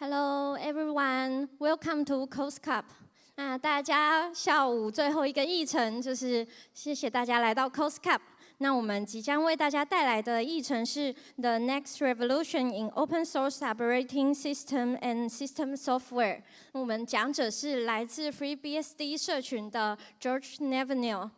Hello everyone, welcome to Coast Cup。那大家下午最后一个议程就是谢谢大家来到 Coast Cup。那我们即将为大家带来的议程是 The Next Revolution in Open Source Operating System and System Software。我们讲者是来自 FreeBSD 社群的 George Nevenil。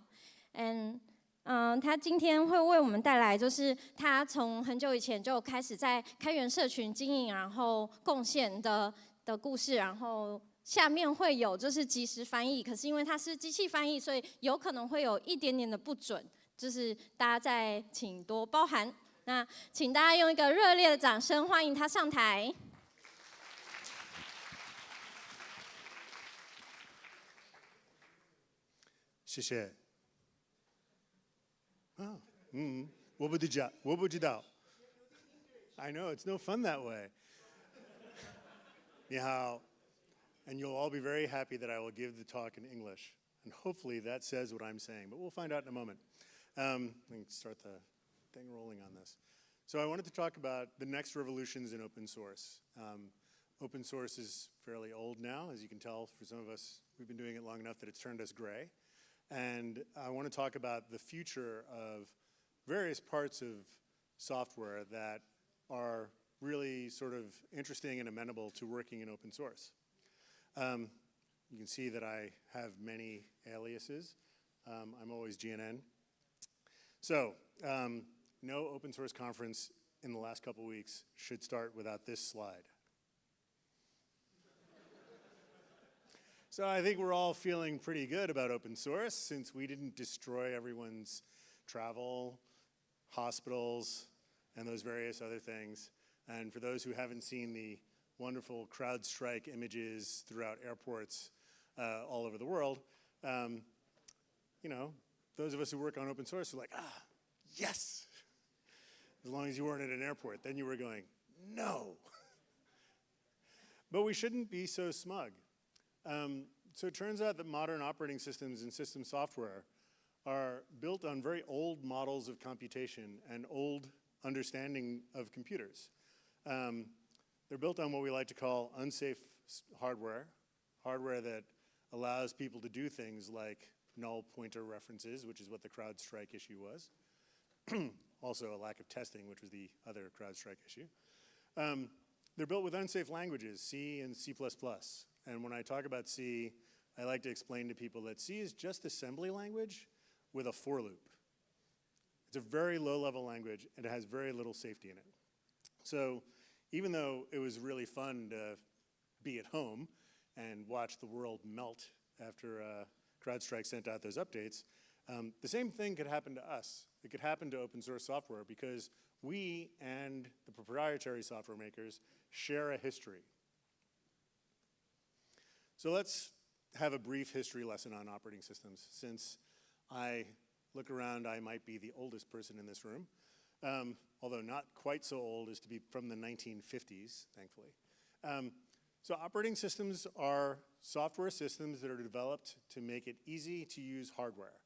他今天会为我们带来，就是他从很久以前就开始在开源社群经营，然后贡献的故事。然后下面会有就是即时翻译，可是因为它是机器翻译，所以有可能会有一点点的不准，就是大家再请多包涵。那请大家用一个热烈的掌声欢迎他上台。谢谢。我不知道。I know, it's no fun that way. 你好, and you'll all be very happy that I will give the talk in English. And hopefully that says what I'm saying, but we'll find out in a moment. Let me start the thing rolling on this. So I wanted to talk about the next revolutions in open source. Open source is fairly old now, as you can tell. For some of us, we've been doing it long enough that it's turned us gray. And I want to talk about the future of various parts of software that are really sort of interesting and amenable to working in open source. You can see that I have many aliases. I'm always GNN. So, no open source conference in the last couple weeks should start without this slide. So I think we're all feeling pretty good about open source since we didn't destroy everyone's travel, hospitals, and those various other things. And for those who haven't seen the wonderful CrowdStrike images throughout airports all over the world, you know, those of us who work on open source are like, yes! As long as you weren't at an airport, then you were going, no! But we shouldn't be so smug. So it turns out that modern operating systems and system software are built on very old models of computation and old understanding of computers. They're built on what we like to call unsafe hardware, hardware that allows people to do things like null pointer references, which is what the CrowdStrike issue was. Also a lack of testing, which was the other CrowdStrike issue. They're built with unsafe languages, C and C++. And when I talk about C, I like to explain to people that C is just assembly language with a for loop. It's a very low-level language, and it has very little safety in it. So even though it was really fun to be at home and watch the world melt after CrowdStrike sent out those updates, the same thing could happen to us. It could happen to open source software because we and the proprietary software makers share a history. So let's have a brief history lesson on operating systems. Since I look around, I might be the oldest person in this room, although not quite so old as to be from the 1950s, thankfully. So operating systems are software systems that are developed to make it easy to use hardware.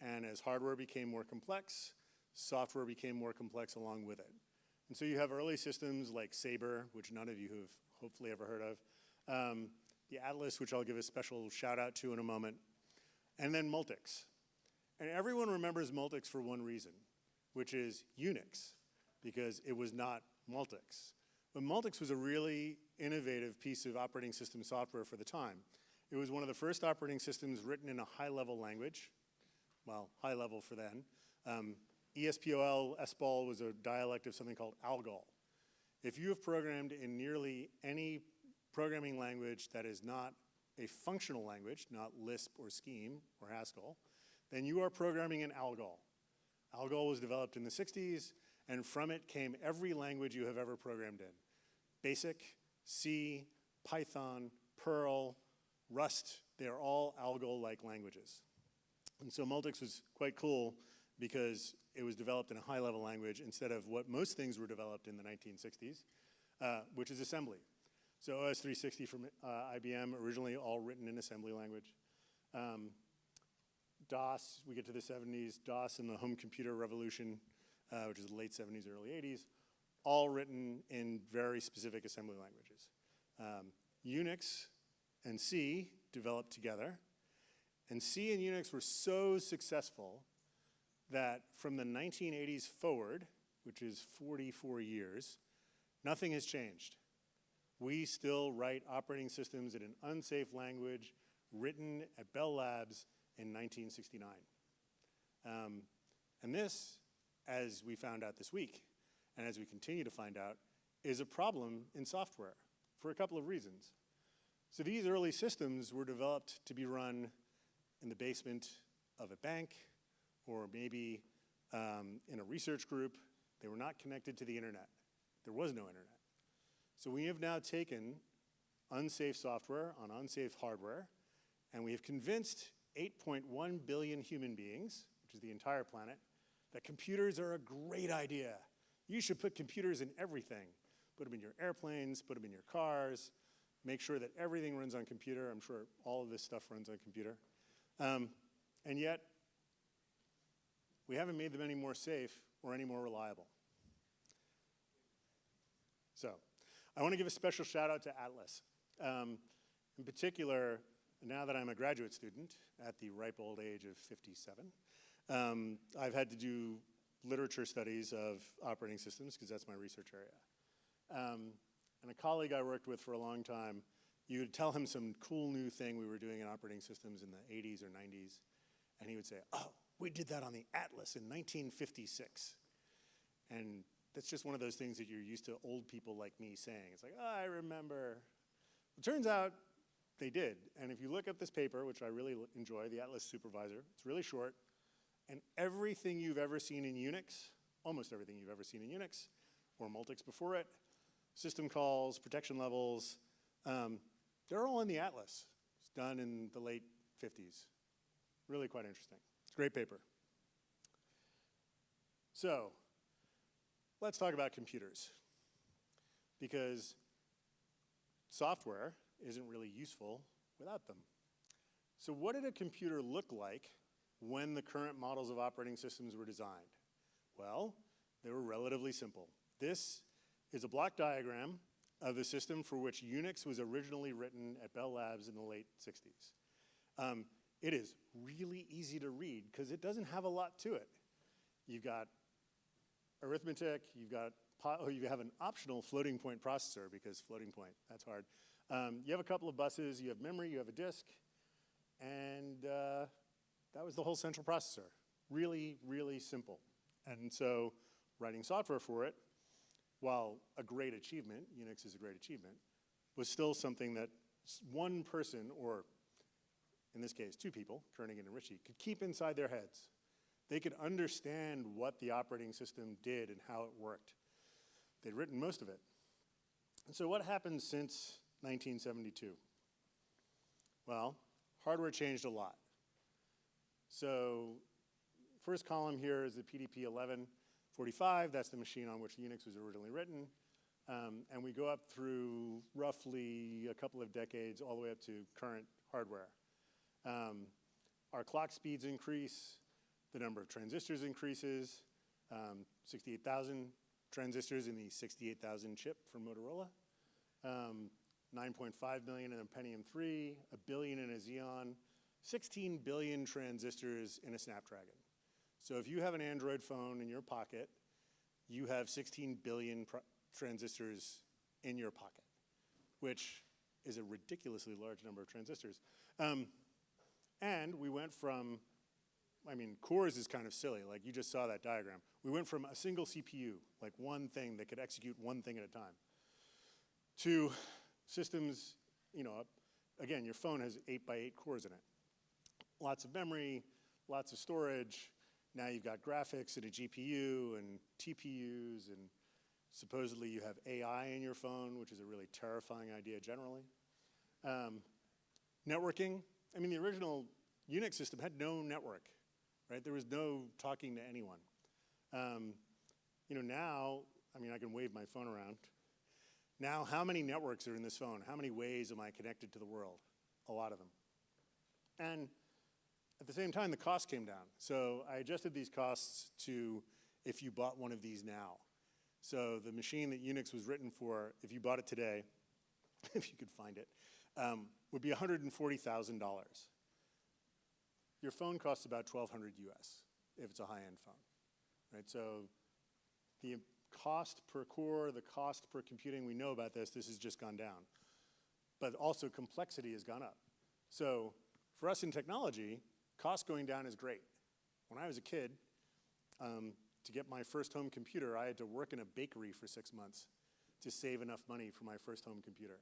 And as hardware became more complex, software became more complex along with it. And so you have early systems like Sabre, which none of you have hopefully ever heard of, the Atlas, which I'll give a special shout out to in a moment, and then Multics. And everyone remembers Multics for one reason, which is Unix, because it was not Multics. But Multics was a really innovative piece of operating system software for the time. It was one of the first operating systems written in a high-level language, well, high level for then. ESPOL, SBOL was a dialect of something called ALGOL. If you have programmed in nearly any programming language that is not a functional language, not Lisp or Scheme or Haskell, then you are programming in ALGOL. ALGOL was developed in the 60s, and from it came every language you have ever programmed in. BASIC, C, Python, Perl, Rust, they are all ALGOL-like languages. And so Multics was quite cool because it was developed in a high-level language instead of what most things were developed in the 1960s, which is assembly. So OS360 from IBM, originally all written in assembly language. DOS, we get to the 70s, DOS and the home computer revolution, which is the late 70s, early 80s, all written in very specific assembly languages. Unix and C developed together, and C and Unix were so successful that from the 1980s forward, which is 44 years, nothing has changed. We still write operating systems in an unsafe language written at Bell Labs in 1969. And this, as we found out this week, and as we continue to find out, is a problem in software for a couple of reasons. So these early systems were developed to be run in the basement of a bank or maybe in a research group. They were not connected to the internet. There was no internet. So we have now taken unsafe software on unsafe hardware, and we have convinced 8.1 billion human beings, which is the entire planet, that computers are a great idea. You should put computers in everything. Put them in your airplanes, put them in your cars, make sure that everything runs on computer. I'm sure all of this stuff runs on computer. And yet, we haven't made them any more safe or any more reliable. So, I want to give a special shout out to Atlas. In particular, now that I'm a graduate student at the ripe old age of 57, I've had to do literature studies of operating systems because that's my research area. And a colleague I worked with for a long time, you would tell him some cool new thing we were doing in operating systems in the 80s or 90s, and he would say, oh, we did that on the Atlas in 1956. And that's just one of those things that you're used to old people like me saying. It's like, oh, I remember. It turns out they did. And if you look up this paper, which I really enjoy, the Atlas Supervisor, it's really short, and everything you've ever seen in Unix, almost everything you've ever seen in Unix, or Multics before it, system calls, protection levels, they're all in the Atlas. It's done in the late 50s. Really quite interesting. It's a great paper. So, let's talk about computers. Because software isn't really useful without them. So what did a computer look like when the current models of operating systems were designed? Well, they were relatively simple. This is a block diagram of a system for which Unix was originally written at Bell Labs in the late 60s. It is really easy to read because it doesn't have a lot to it. You've got arithmetic, you have an optional floating point processor because floating point, that's hard. You have a couple of buses, you have memory, you have a disk, and that was the whole central processor. Really, really simple. And so writing software for it, while a great achievement, Unix is a great achievement, was still something that one person, or in this case, two people, Kernighan and Ritchie, could keep inside their heads. They could understand what the operating system did and how it worked. They'd written most of it. And so what happened since 1972? Well, hardware changed a lot. So first column here is the PDP 1145. That's the machine on which Unix was originally written. And we go up through roughly a couple of decades all the way up to current hardware. Our clock speeds increase. The number of transistors increases. 68,000 transistors in the 68,000 chip from Motorola. 9.5 million in a Pentium 3, a billion in a Xeon, 16 billion transistors in a Snapdragon. So if you have an Android phone in your pocket, you have 16 billion transistors in your pocket, which is a ridiculously large number of transistors. And we went from, I mean, cores is kind of silly, like you just saw that diagram. We went from a single CPU, like one thing that could execute one thing at a time, to systems, you know, again, your phone has 8 by 8 cores in it. Lots of memory, lots of storage. Now you've got graphics and a GPU and TPUs, and supposedly you have AI in your phone, which is a really terrifying idea generally. Networking, I mean, the original Unix system had no network, right? There was no talking to anyone. You know, now, I mean, I can wave my phone around. Now, how many networks are in this phone? How many ways am I connected to the world? A lot of them. And at the same time, the cost came down. So I adjusted these costs to if you bought one of these now. So the machine that Unix was written for, if you bought it today, if you could find it, would be $140,000. Your phone costs about $1,200 US if it's a high-end phone, right? So the cost per core, the cost per computing, we know about this has just gone down. But also complexity has gone up. So for us in technology, cost going down is great. When I was a kid, to get my first home computer, I had to work in a bakery for 6 months to save enough money for my first home computer.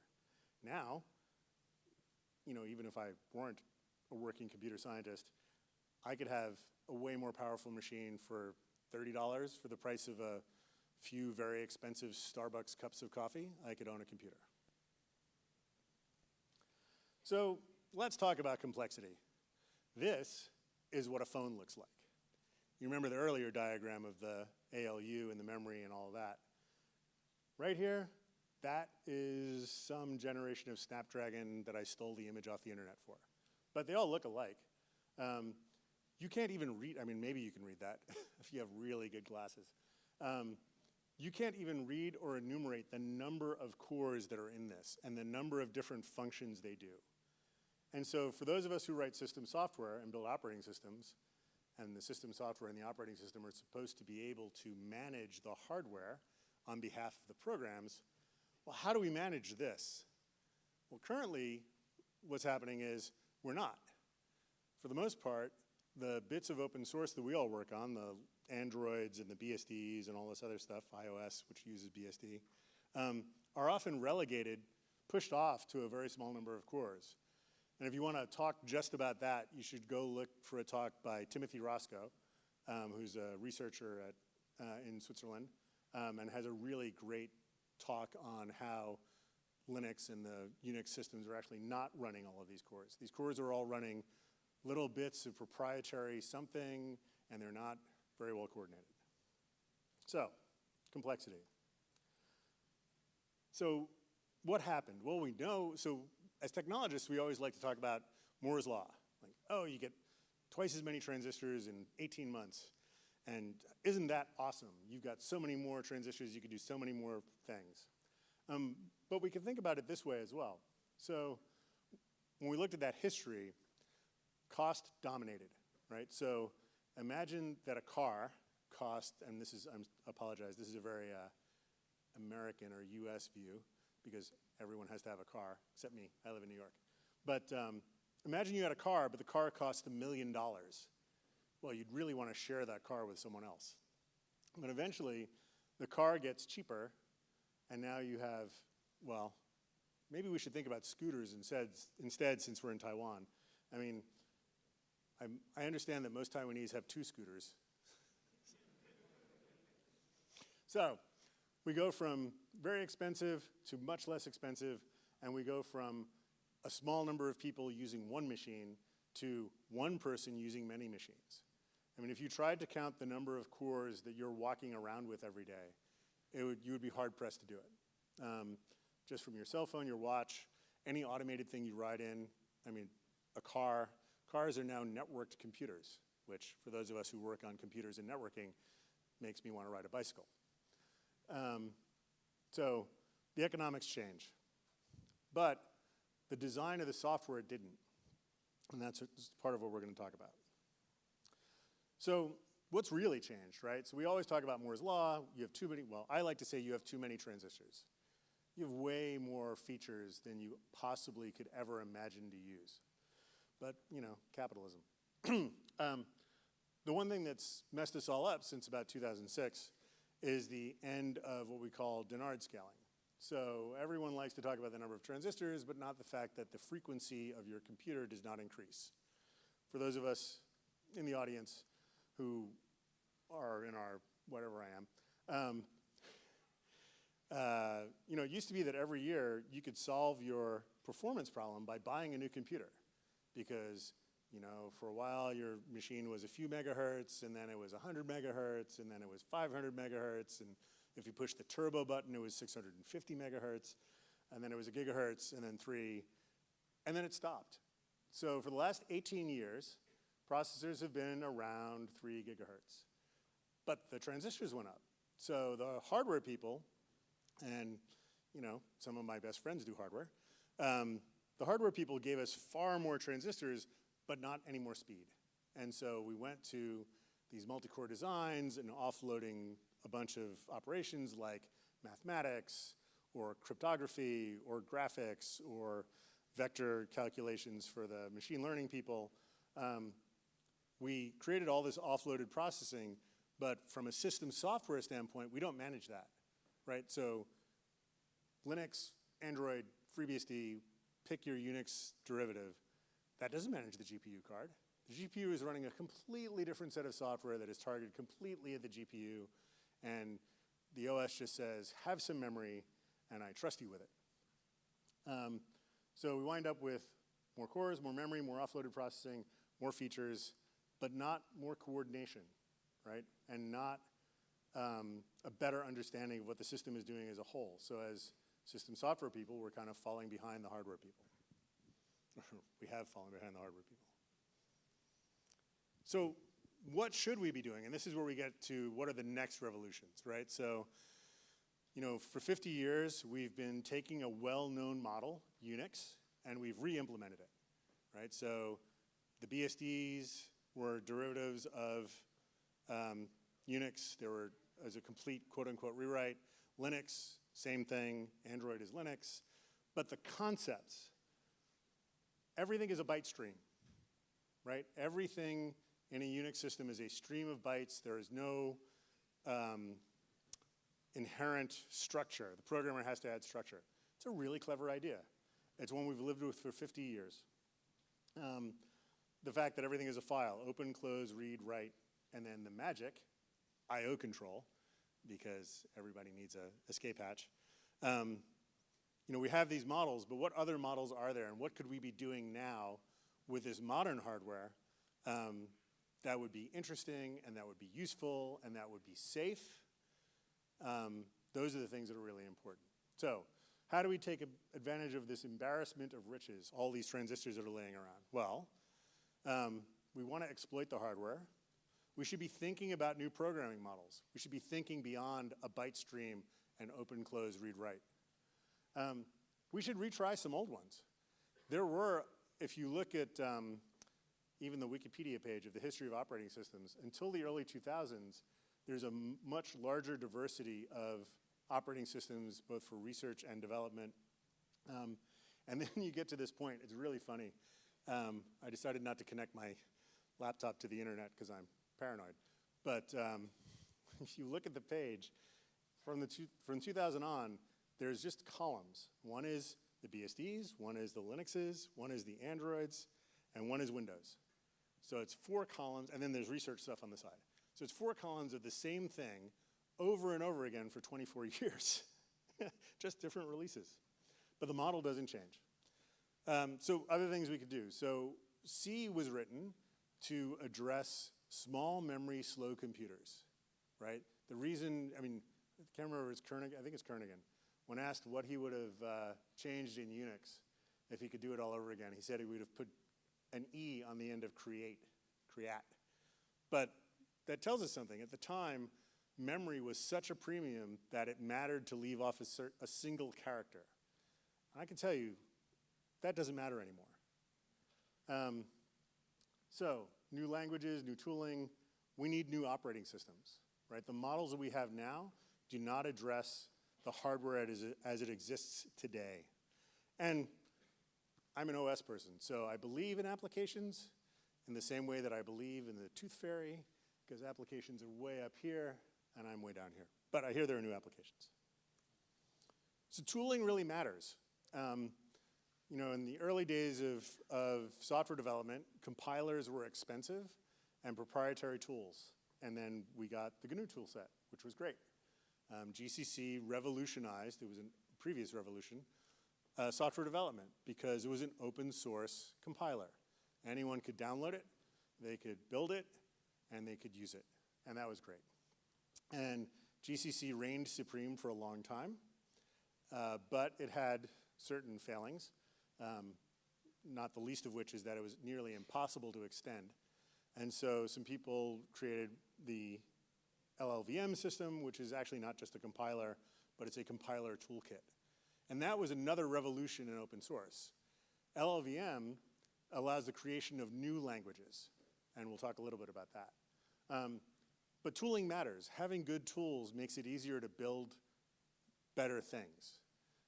Now, even if I weren't a working computer scientist, I could have a way more powerful machine for $30 for the price of a few very expensive Starbucks cups of coffee. I could own a computer. So let's talk about complexity. This is what a phone looks like. You remember the earlier diagram of the ALU and the memory and all of that. Right here, that is some generation of Snapdragon that I stole the image off the internet for. But they all look alike. You can't even read, maybe you can read that if you have really good glasses. You can't even read or enumerate the number of cores that are in this and the number of different functions they do. And so for those of us who write system software and build operating systems, and the system software and the operating system are supposed to be able to manage the hardware on behalf of the programs, well, how do we manage this? Well, currently, what's happening is we're not. For the most part, the bits of open source that we all work on, the Androids and the BSDs and all this other stuff, iOS, which uses BSD, are often relegated, pushed off to a very small number of cores. And if you want to talk just about that, you should go look for a talk by Timothy Roscoe, who's a researcher in Switzerland, and has a really great talk on how Linux and the Unix systems are actually not running all of these cores. These cores are all running little bits of proprietary something, and they're not very well coordinated. So, complexity. So, what happened? Well, we know, so as technologists, we always like to talk about Moore's Law. Like, oh, you get twice as many transistors in 18 months. And isn't that awesome? You've got so many more transistors, you could do so many more things. But we can think about it this way as well. So when we looked at that history, cost dominated, right? So imagine that a car cost, and this is, I apologize, this is a very American or US view, because everyone has to have a car, except me, I live in New York. But imagine you had a car, but the car cost $1 million. Well, you'd really want to share that car with someone else. But eventually, the car gets cheaper, and now you have, well, maybe we should think about scooters instead since we're in Taiwan. I mean, I understand that most Taiwanese have 2 scooters. So, we go from very expensive to much less expensive, and we go from a small number of people using one machine to one person using many machines. I mean, if you tried to count the number of cores that you're walking around with every day, you would be hard-pressed to do it. Just from your cell phone, your watch, any automated thing you ride in, I mean, a car. Cars are now networked computers, which for those of us who work on computers and networking makes me want to ride a bicycle. So the economics change. But the design of the software didn't. And that's part of what we're going to talk about. So what's really changed, right? So we always talk about Moore's Law. You have too many, well, I like to say you have too many transistors. You have way more features than you possibly could ever imagine to use. But, capitalism. The one thing that's messed us all up since about 2006 is the end of what we call Dennard scaling. So everyone likes to talk about the number of transistors, but not the fact that the frequency of your computer does not increase. For those of us in the audience who are in our whatever I am, it used to be that every year you could solve your performance problem by buying a new computer, because for a while your machine was a few megahertz, and then it was 100 megahertz, and then it was 500 megahertz, and if you pushed the turbo button, it was 650 megahertz, and then it was a gigahertz, and then 3, and then it stopped. So for the last 18 years, processors have been around 3 gigahertz. But the transistors went up. So the hardware people, and you know, some of my best friends do hardware. The hardware people gave us far more transistors, but not any more speed. And so we went to these multi-core designs and offloading a bunch of operations like mathematics or cryptography or graphics or vector calculations for the machine learning people. We created all this offloaded processing, but from a system software standpoint, we don't manage that, right? So Linux, Android, FreeBSD, pick your Unix derivative. That doesn't manage the GPU card. The GPU is running a completely different set of software that is targeted completely at the GPU, and the OS just says, have some memory, and I trust you with it. So we wind up with more cores, more memory, more offloaded processing, more features, but not more coordination, right? And not a better understanding of what the system is doing as a whole. So as system software people, we're kind of falling behind the hardware people. We have fallen behind the hardware people. So what should we be doing? And this is where we get to what are the next revolutions, right? So, you know, for 50 years, we've been taking a well-known model, Unix, and we've re-implemented it, right? So the BSDs were derivatives of Unix. There were, as a complete quote-unquote rewrite. Linux, same thing. Android is Linux. But the concepts, everything is a byte stream, right? Everything in a Unix system is a stream of bytes. There is no inherent structure. The programmer has to add structure. It's a really clever idea. It's one we've lived with for 50 years. The fact that everything is a file, open, close, read, write, and then the magic, I/O control, because everybody needs an escape hatch. You know, we have these models, but what other models are there, and what could we be doing now with this modern hardware that would be interesting, and that would be useful, and that would be safe? Those are the things that are really important. So how do we take advantage of this embarrassment of riches, all these transistors that are laying around? Well, we want to exploit the hardware. We should be thinking about new programming models. We should be thinking beyond a byte stream and open, close, read, write. We should retry some old ones. There were, if you look at even the Wikipedia page of the history of operating systems, until the early 2000s, there's a much larger diversity of operating systems, both for research and development. And then you get to this point, it's really funny. I decided not to connect my laptop to the internet because I'm paranoid. But if you look at the page, from 2000 on, there's just columns. One is the BSDs, one is the Linuxes, one is the Androids, and one is Windows. So it's 4 columns, and then there's research stuff on the side. So it's 4 columns of the same thing over and over again for 24 years. Just different releases. But the model doesn't change. So other things we could do. So C was written to address small memory slow computers, right? The reason, I mean, I can't remember if it's Kernighan, I think it's Kernighan, when asked what he would have changed in Unix if he could do it all over again, he said he would have put an E on the end of create. But that tells us something. At the time, memory was such a premium that it mattered to leave off a single character. And I can tell you, that doesn't matter anymore. So, new languages, new tooling, we need new operating systems, right? The models that we have now do not address the hardware as it exists today. And I'm an OS person, so I believe in applications in the same way that I believe in the tooth fairy, because applications are way up here and I'm way down here. But I hear there are new applications. So tooling really matters. You know, in the early days of software development, compilers were expensive and proprietary tools. And then we got the GNU toolset, which was great. GCC revolutionized, it was a previous revolution, software development because it was an open source compiler. Anyone could download it, they could build it, and they could use it. And that was great. And GCC reigned supreme for a long time, but it had certain failings, not the least of which is that it was nearly impossible to extend. And so some people created the LLVM system, which is actually not just a compiler, but it's a compiler toolkit. And that was another revolution in open source. LLVM allows the creation of new languages, and we'll talk a little bit about that. But tooling matters. Having good tools makes it easier to build better things.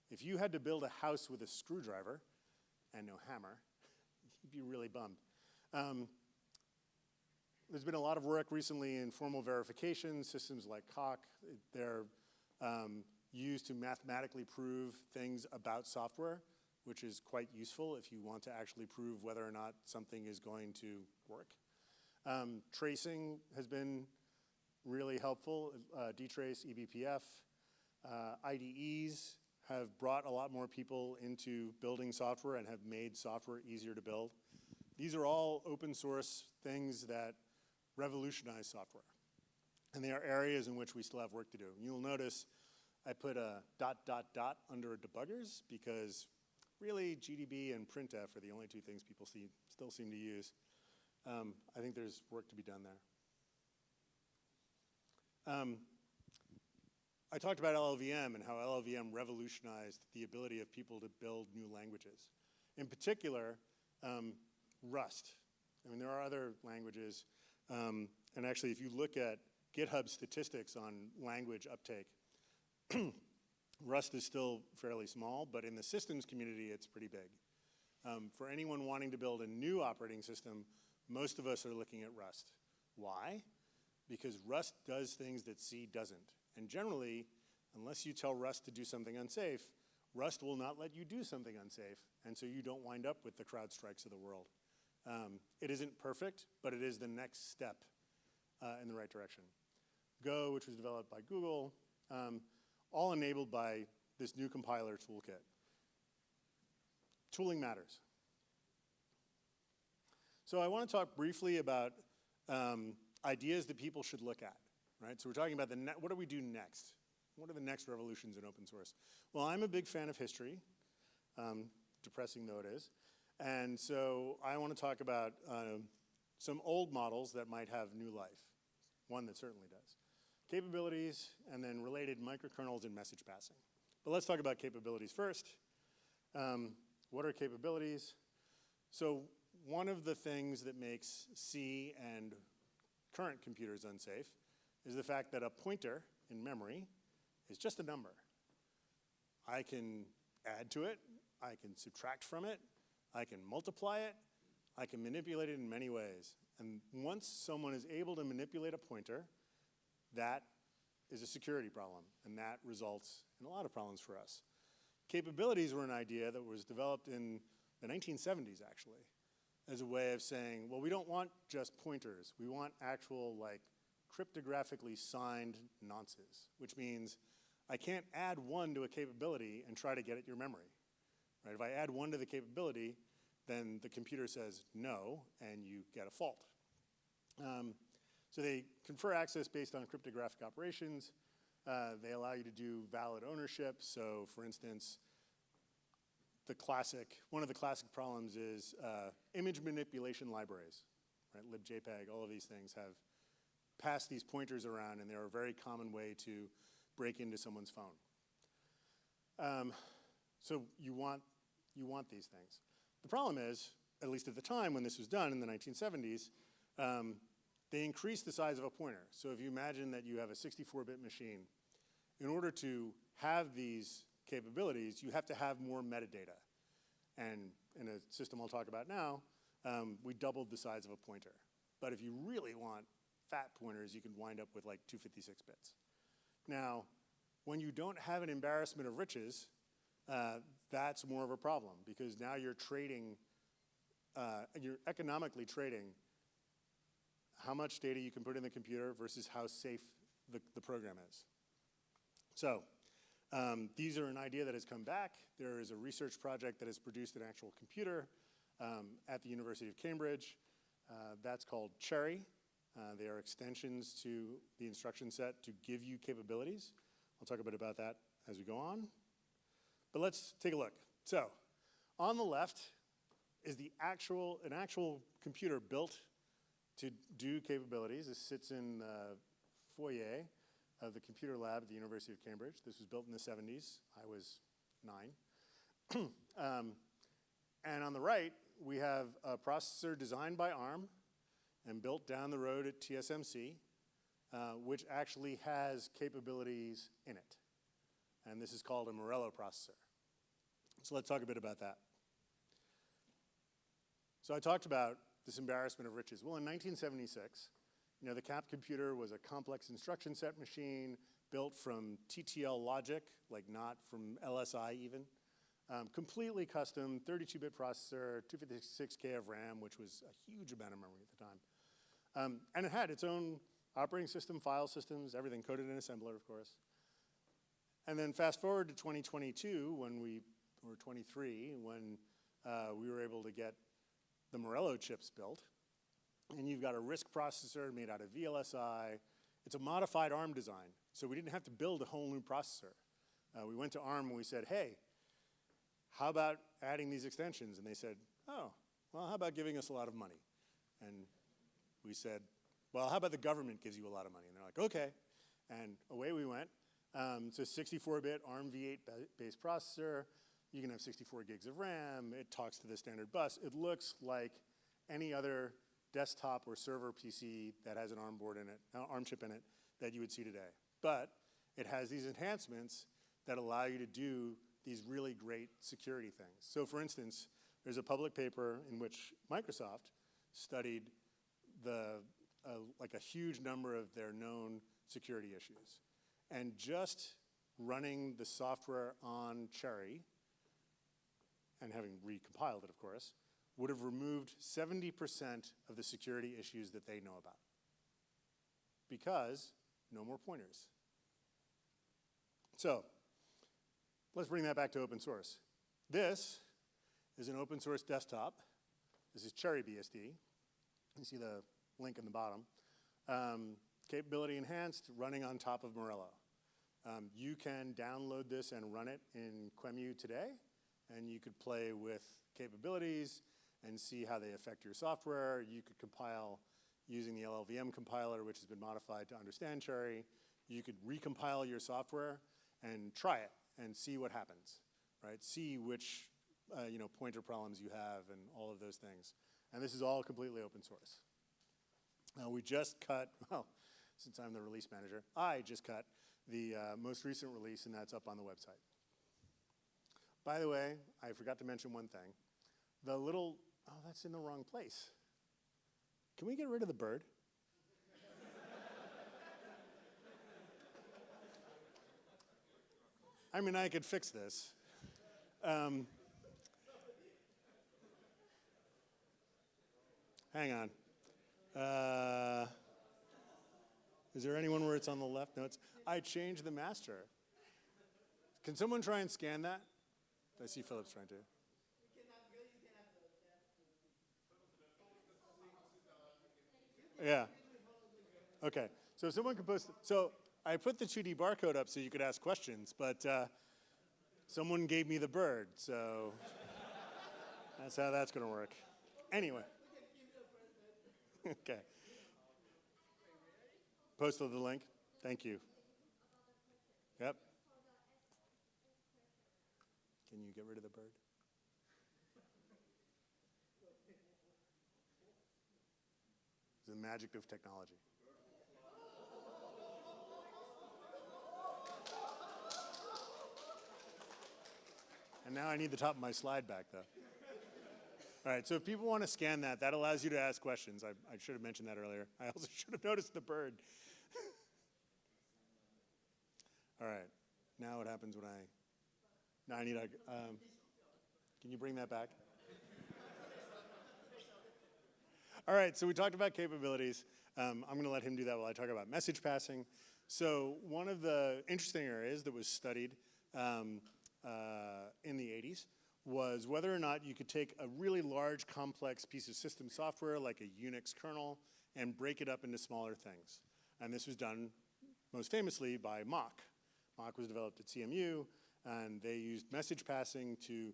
If you had to build a house with a screwdriver and no hammer, you'd be really bummed. There's been a lot of work recently in formal verification, systems like Coq. They're used to mathematically prove things about software, which is quite useful if you want to actually prove whether or not something is going to work. Tracing has been really helpful. dtrace, eBPF, IDEs have brought a lot more people into building software and have made software easier to build. These are all open source things that revolutionize software. And they are areas in which we still have work to do. You'll notice I put a ... under debuggers because really GDB and printf are the only two things people still seem to use. I think there's work to be done there. I talked about LLVM and how LLVM revolutionized the ability of people to build new languages. In particular, Rust. I mean, there are other languages, and actually if you look at GitHub statistics on language uptake, Rust is still fairly small, but in the systems community, it's pretty big. For anyone wanting to build a new operating system, most of us are looking at Rust. Why? Because Rust does things that C doesn't. And generally, unless you tell Rust to do something unsafe, Rust will not let you do something unsafe, and so you don't wind up with the CrowdStrikes of the world. It isn't perfect, but it is the next step in the right direction. Go, which was developed by Google, all enabled by this new compiler toolkit. Tooling matters. So I want to talk briefly about ideas that people should look at, right? So we're talking about what do we do next? What are the next revolutions in open source? Well, I'm a big fan of history, depressing though it is. And so I want to talk about some old models that might have new life. One that certainly does. Capabilities, and then related microkernels and message passing. But let's talk about capabilities first. What are capabilities? So one of the things that makes C and current computers unsafe is the fact that a pointer in memory is just a number. I can add to it, I can subtract from it, I can multiply it, I can manipulate it in many ways. And once someone is able to manipulate a pointer, that is a security problem, and that results in a lot of problems for us. Capabilities were an idea that was developed in the 1970s, actually, as a way of saying, well, we don't want just pointers. We want actual, like, cryptographically signed nonces, which means I can't add 1 to a capability and try to get at your memory. Right? If I add 1 to the capability, then the computer says no, and you get a fault. So they confer access based on cryptographic operations. They allow you to do valid ownership. So for instance, one of the classic problems is image manipulation libraries, right? libjpeg, all of these things have passed these pointers around, and they're a very common way to break into someone's phone. So you want these things. The problem is, at least at the time when this was done in the 1970s, they increased the size of a pointer. So if you imagine that you have a 64-bit machine, in order to have these capabilities, you have to have more metadata. And in a system I'll talk about now, we doubled the size of a pointer. But if you really want fat pointers, you can wind up with like 256 bits. Now, when you don't have an embarrassment of riches, that's more of a problem, because now you're trading, you're economically trading how much data you can put in the computer versus how safe the program is. So these are an idea that has come back. There is a research project that has produced an actual computer at the University of Cambridge. That's called Cherry. They are extensions to the instruction set to give you capabilities. I'll talk a bit about that as we go on. But let's take a look. So on the left is an actual computer built to do capabilities. This sits in the foyer of the computer lab at the University of Cambridge. This was built in the 70s. I was 9. And on the right, we have a processor designed by ARM and built down the road at TSMC, which actually has capabilities in it. And this is called a Morello processor. So let's talk a bit about that. So I talked about this embarrassment of riches. Well, in 1976, the CAP computer was a complex instruction set machine built from TTL logic, like not from LSI even. Completely custom, 32-bit processor, 256K of RAM, which was a huge amount of memory at the time. And it had its own operating system, file systems, everything coded in assembler, of course. And then fast forward to 2022, or 23, when we were able to get the Morello chips built. And you've got a RISC processor made out of VLSI. It's a modified ARM design, so we didn't have to build a whole new processor. We went to ARM and we said, hey, how about adding these extensions? And they said, oh, well, how about giving us a lot of money? And we said, well, how about the government gives you a lot of money? And they're like, okay. And away we went. So 64-bit ARM v8-based processor. You can have 64 gigs of RAM. It talks to the standard bus. It looks like any other desktop or server PC that has an ARM board in it, ARM chip in it, that you would see today. But it has these enhancements that allow you to do these really great security things. So for instance, there's a public paper in which Microsoft studied like a huge number of their known security issues. And just running the software on Cherry, and having recompiled it, of course, would have removed 70% of the security issues that they know about. Because no more pointers. So, let's bring that back to open source. This is an open source desktop. This is Cherry BSD. You see the link in the bottom. Capability enhanced, running on top of Morello. You can download this and run it in QEMU today, and you could play with capabilities and see how they affect your software. You could compile using the LLVM compiler, which has been modified to understand Cherry. You could recompile your software and try it and see what happens, right? See which pointer problems you have and all of those things. And this is all completely open source. We just cut, well, since I'm the release manager, I just cut the most recent release, and that's up on the website. By the way, I forgot to mention one thing. The little, oh, that's in the wrong place. Can we get rid of the bird? I mean, I could fix this. Hang on. Is there anyone where it's on the left? No, I changed the master. Can someone try and scan that? I see Philip's trying to. Yeah. Okay. So if someone can post, so I put the 2D barcode up so you could ask questions, but someone gave me the bird, so that's how that's going to work. Anyway. Okay. Posted the link. Thank you. Yep. Can you get rid of the bird? It's the magic of technology. And now I need the top of my slide back, though. All right, so if people want to scan that, that allows you to ask questions. I should have mentioned that earlier. I also should have noticed the bird. All right, now what happens when now I need a, can you bring that back? All right, so we talked about capabilities. I'm going to let him do that while I talk about message passing. So one of the interesting areas that was studied in the 80s was whether or not you could take a really large, complex piece of system software like a Unix kernel and break it up into smaller things. And this was done most famously by Mach. Mach was developed at CMU, and they used message passing to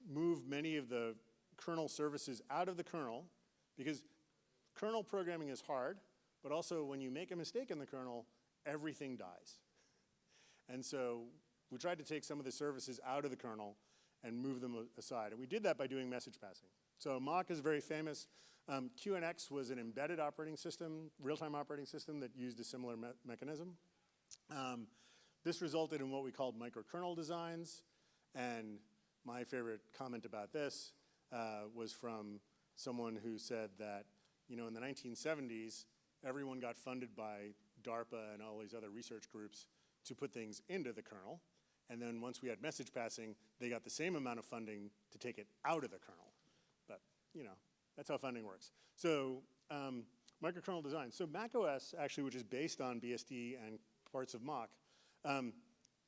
move many of the kernel services out of the kernel, because kernel programming is hard, but also when you make a mistake in the kernel, everything dies. And so we tried to take some of the services out of the kernel and move them aside. And we did that by doing message passing. So Mach is very famous. QNX was an embedded operating system, real-time operating system that used a similar mechanism. This resulted in what we called microkernel designs. And my favorite comment about this was from someone who said that, you know, in the 1970s, everyone got funded by DARPA and all these other research groups to put things into the kernel. And then once we had message passing, they got the same amount of funding to take it out of the kernel. But, you know, that's how funding works. So microkernel design. So macOS, actually, which is based on BSD and parts of Mach,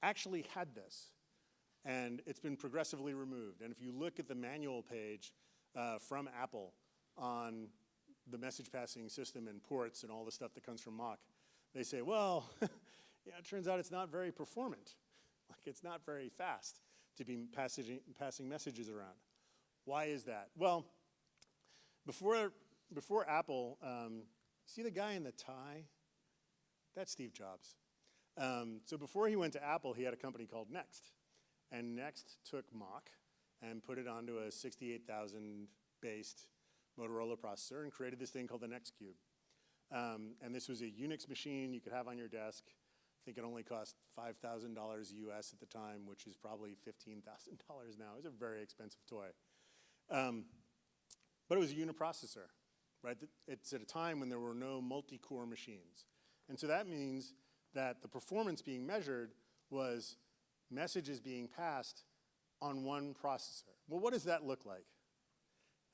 actually had this. And it's been progressively removed. And if you look at the manual page from Apple on the message passing system and ports and all the stuff that comes from Mach, they say, well, yeah, it turns out it's not very performant. Like, it's not very fast to be passing messages around. Why is that? Well, before Apple, see the guy in the tie? That's Steve Jobs. So before he went to Apple, he had a company called Next. And Next took Mach and put it onto a 68,000-based Motorola processor and created this thing called the Next Cube. And this was a Unix machine you could have on your desk. I think it only cost $5,000 US at the time, which is probably $15,000 now. It was a very expensive toy. But it was a uniprocessor, right? It's at a time when there were no multi-core machines. And so that means that the performance being measured was messages being passed on one processor. Well, what does that look like?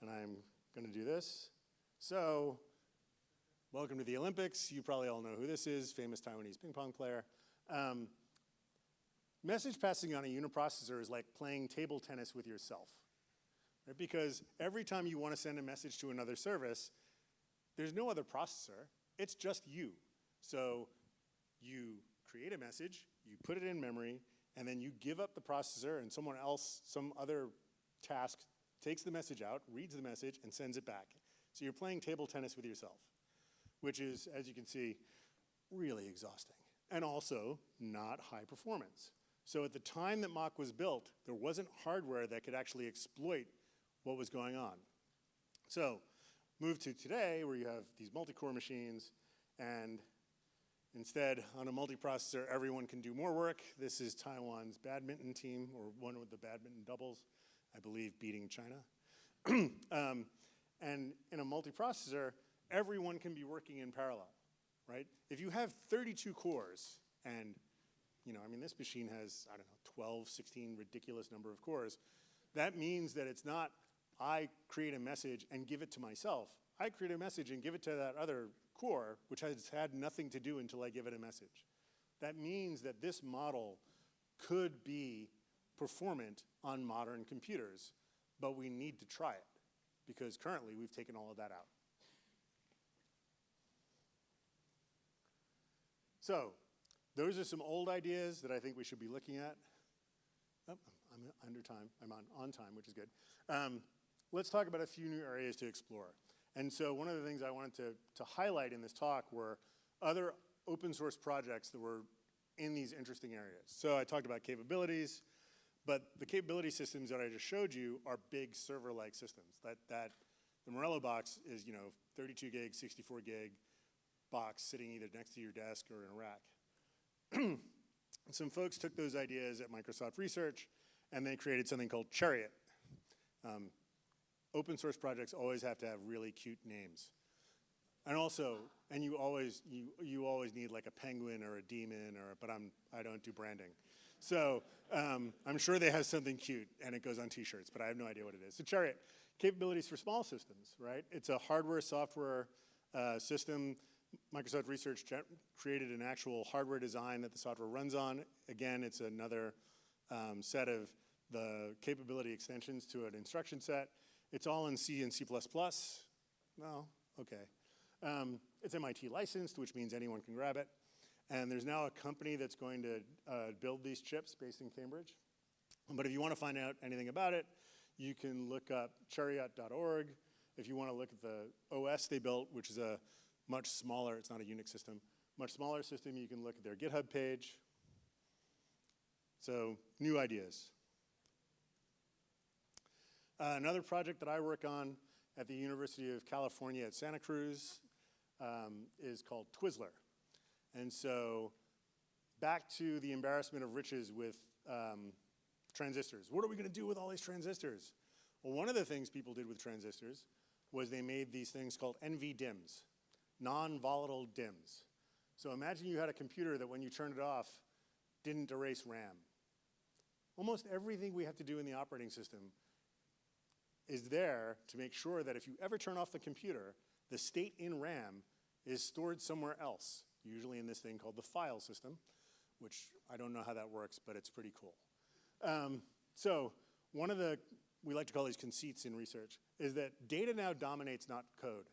And I'm going to do this. So, welcome to the Olympics. You probably all know who this is, famous Taiwanese ping pong player. Message passing on a uniprocessor is like playing table tennis with yourself, right? Because every time you want to send a message to another service, there's no other processor. It's just you. So you create a message, you put it in memory, and then you give up the processor, and someone else, some other task, takes the message out, reads the message, and sends it back. So you're playing table tennis with yourself, which is, as you can see, really exhausting, and also not high performance. So at the time that Mach was built, there wasn't hardware that could actually exploit what was going on. So move to today, where you have these multi-core machines, and instead, on a multiprocessor, everyone can do more work. This is Taiwan's badminton team, or one with the badminton doubles, I believe, beating China. And in a multiprocessor, everyone can be working in parallel, right? If you have 32 cores, and you know, I mean, this machine has, I don't know, 12, 16, ridiculous number of cores, that means that it's not, I create a message and give it to myself. I create a message and give it to that other core, which has had nothing to do until I give it a message. That means that this model could be performant on modern computers, but we need to try it, because currently we've taken all of that out. So those are some old ideas that I think we should be looking at. Oh, I'm under time. I'm on time, which is good. Let's talk about a few new areas to explore. And so one of the things I wanted to highlight in this talk were other open source projects that were in these interesting areas. So I talked about capabilities, but the capability systems that I just showed you are big server-like systems. The Morello box is, you know, 32 gig, 64 gig box sitting either next to your desk or in a rack. Some folks took those ideas at Microsoft Research, and they created something called Chariot. Open source projects always have to have really cute names. And also, and you always need like a penguin or a demon, but I don't do branding. So I'm sure they have something cute, and it goes on t-shirts, but I have no idea what it is. So Chariot, capabilities for small systems, right? It's a hardware, software system. Microsoft Research created an actual hardware design that the software runs on. Again, it's another set of the capability extensions to an instruction set. It's all in C and C++. Well, okay. It's MIT licensed, which means anyone can grab it. And there's now a company that's going to build these chips based in Cambridge. But if you want to find out anything about it, you can look up chariot.org. If you want to look at the OS they built, which is a much smaller, it's not a Unix system, much smaller system, you can look at their GitHub page. So new ideas. Another project that I work on at the University of California at Santa Cruz is called Twizzler. And so back to the embarrassment of riches with transistors. What are we going to do with all these transistors? Well, one of the things people did with transistors was they made these things called NVDIMMs, non-volatile DIMMs. So imagine you had a computer that when you turned it off, didn't erase RAM. Almost everything we have to do in the operating system is there to make sure that if you ever turn off the computer, the state in RAM is stored somewhere else, usually in this thing called the file system, which I don't know how that works, but it's pretty cool. So one of the, we like to call these conceits in research, is that data now dominates, not code.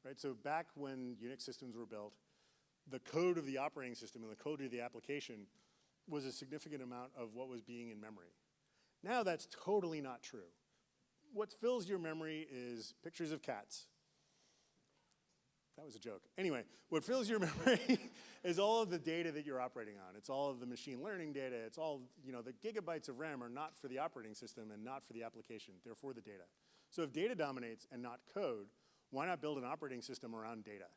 Right? So back when Unix systems were built, the code of the operating system and the code of the application was a significant amount of what was being in memory. Now that's totally not true. What fills your memory is pictures of cats. That was a joke. Anyway, what fills your memory is all of the data that you're operating on. It's all of the machine learning data. It's all, the gigabytes of RAM are not for the operating system and not for the application. They're for the data. So if data dominates and not code, why not build an operating system around data?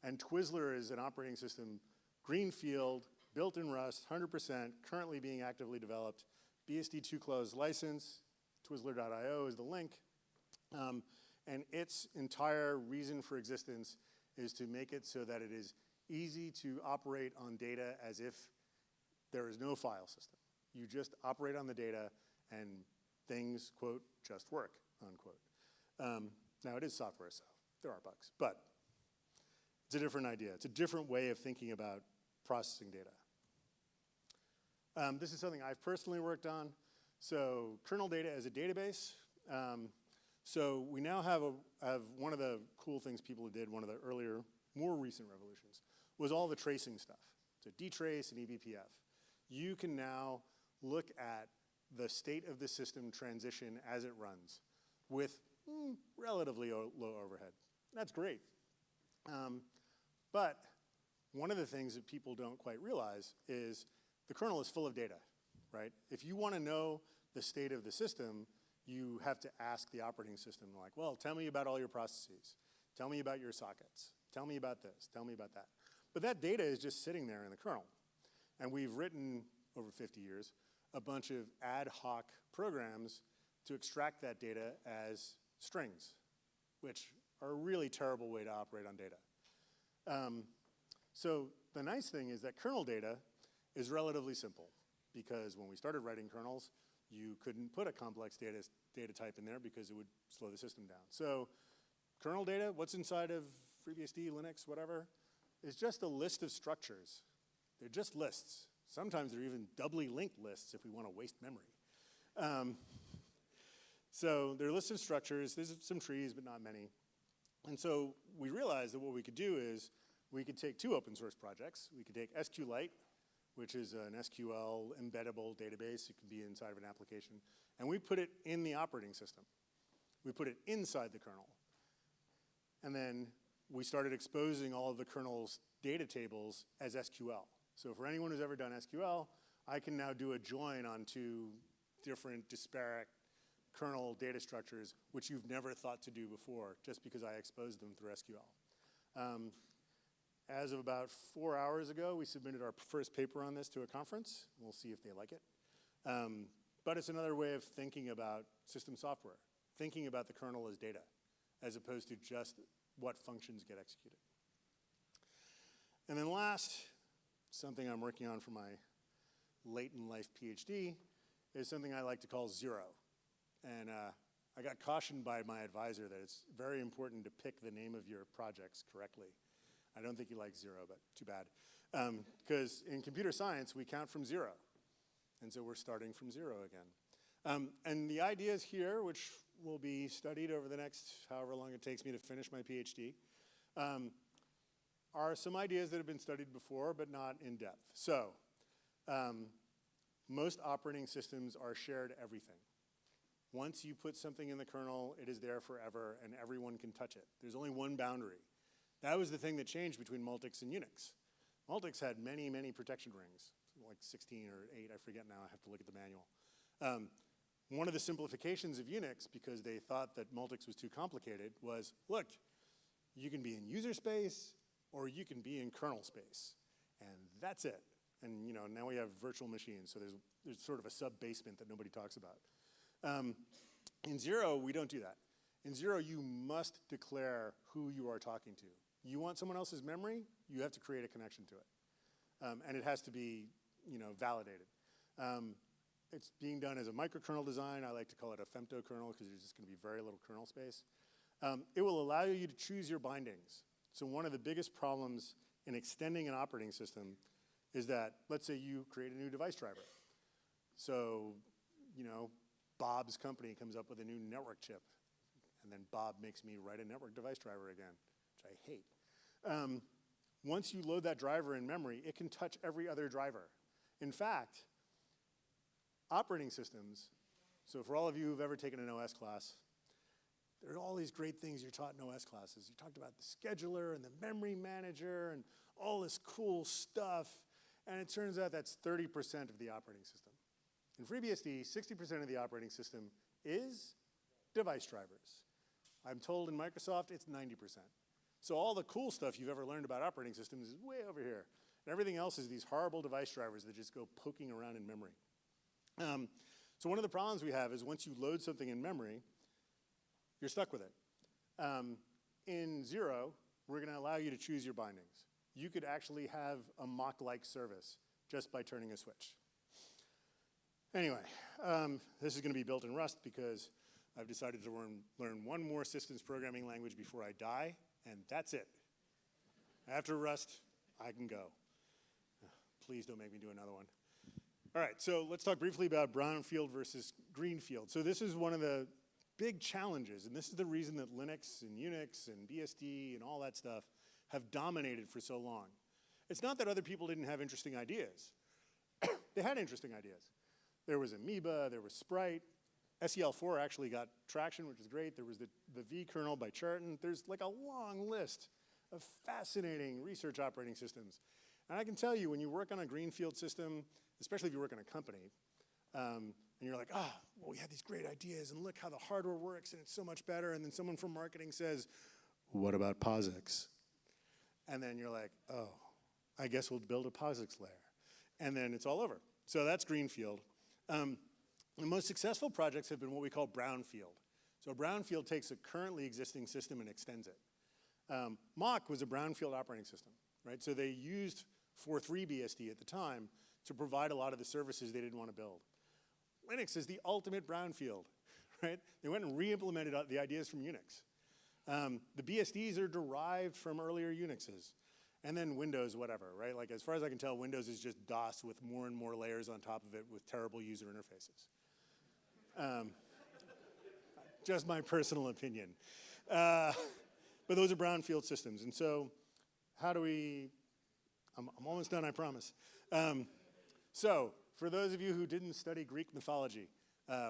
And Twizzler is an operating system, greenfield, built in Rust, 100%, currently being actively developed, BSD2 closed license, Twizzler.io is the link. And its entire reason for existence is to make it so that it is easy to operate on data as if there is no file system. You just operate on the data and things, quote, just work, unquote. Now it is software, so there are bugs, but it's a different idea. It's a different way of thinking about processing data. This is something I've personally worked on. So kernel data as a database. So we now have one of the cool things people did, one of the earlier, more recent revolutions, was all the tracing stuff. So dtrace and eBPF. You can now look at the state of the system transition as it runs with relatively low overhead. That's great. But one of the things that people don't quite realize is the kernel is full of data, right? If you want to know the state of the system, you have to ask the operating system, like, well, tell me about all your processes. Tell me about your sockets. Tell me about this. Tell me about that. But that data is just sitting there in the kernel. And we've written, over 50 years, a bunch of ad hoc programs to extract that data as strings, which are a really terrible way to operate on data. So the nice thing is that kernel data is relatively simple, because when we started writing kernels, you couldn't put a complex data type in there because it would slow the system down. So kernel data, what's inside of FreeBSD, Linux, whatever, is just a list of structures. They're just lists. Sometimes they're even doubly linked lists if we want to waste memory. So they're lists of structures. There's some trees, but not many. And so we realized that what we could do is we could take two open source projects. We could take SQLite, which is an SQL embeddable database. It can be inside of an application. And we put it in the operating system. We put it inside the kernel. And then we started exposing all of the kernel's data tables as SQL. So for anyone who's ever done SQL, I can now do a join on two different disparate kernel data structures, which you've never thought to do before, just because I exposed them through SQL. As of about 4 hours ago, we submitted our first paper on this to a conference. We'll see if they like it. But it's another way of thinking about system software, thinking about the kernel as data, as opposed to just what functions get executed. And then last, something I'm working on for my late in life PhD, is something I like to call zero. And I got cautioned by my advisor that it's very important to pick the name of your projects correctly. I don't think he likes zero, but too bad. Because in computer science, we count from zero. And so we're starting from zero again. And the ideas here, which will be studied over the next however long it takes me to finish my PhD, are some ideas that have been studied before, but not in depth. So most operating systems are shared everything. Once you put something in the kernel, it is there forever, and everyone can touch it. There's only one boundary. That was the thing that changed between Multics and Unix. Multics had many, many protection rings. like 16 or 8, I forget now, I have to look at the manual. One of the simplifications of Unix, because they thought that Multics was too complicated, was, look, you can be in user space or you can be in kernel space, and that's it. And now we have virtual machines, so there's sort of a sub-basement that nobody talks about. In Zero, we don't do that. In Zero, you must declare who you are talking to. You want someone else's memory, you have to create a connection to it. And it has to be validated. It's being done as a microkernel design. I like to call it a femtokernel because there's just going to be very little kernel space. It will allow you to choose your bindings. So one of the biggest problems in extending an operating system is that, let's say you create a new device driver. So, Bob's company comes up with a new network chip, and then Bob makes me write a network device driver again, which I hate. Once you load that driver in memory, it can touch every other driver. In fact, operating systems, so for all of you who've ever taken an OS class, there are all these great things you're taught in OS classes. You talked about the scheduler and the memory manager and all this cool stuff, and it turns out that's 30% of the operating system. In FreeBSD, 60% of the operating system is device drivers. I'm told in Microsoft it's 90%. So all the cool stuff you've ever learned about operating systems is way over here. And everything else is these horrible device drivers that just go poking around in memory. So one of the problems we have is once you load something in memory, you're stuck with it. In Zero, we're going to allow you to choose your bindings. You could actually have a mock-like service just by turning a switch. Anyway, this is going to be built in Rust because I've decided to learn one more systems programming language before I die, and that's it. After Rust, I can go. Please don't make me do another one. All right, so let's talk briefly about brownfield versus greenfield. So this is one of the big challenges, and this is the reason that Linux and Unix and BSD and all that stuff have dominated for so long. It's not that other people didn't have interesting ideas. They had interesting ideas. There was Amoeba, there was Sprite. SEL4 actually got traction, which is great. There was the V kernel by Charton. There's like a long list of fascinating research operating systems. And I can tell you, when you work on a greenfield system, especially if you work in a company, and you're like, well, we had these great ideas, and look how the hardware works, and it's so much better. And then someone from marketing says, what about POSIX? And then you're like, oh, I guess we'll build a POSIX layer. And then it's all over. So that's greenfield. The most successful projects have been what we call brownfield. So a brownfield takes a currently existing system and extends it. Mock was a brownfield operating system, right? So they used 4.3 BSD at the time to provide a lot of the services they didn't want to build. Linux is the ultimate brownfield, right? They went and re-implemented the ideas from Unix. The BSDs are derived from earlier Unixes. And then Windows, whatever, right? Like as far as I can tell, Windows is just DOS with more and more layers on top of it with terrible user interfaces. Just my personal opinion. But those are brownfield systems. And so how do we, I'm almost done, I promise. So for those of you who didn't study Greek mythology,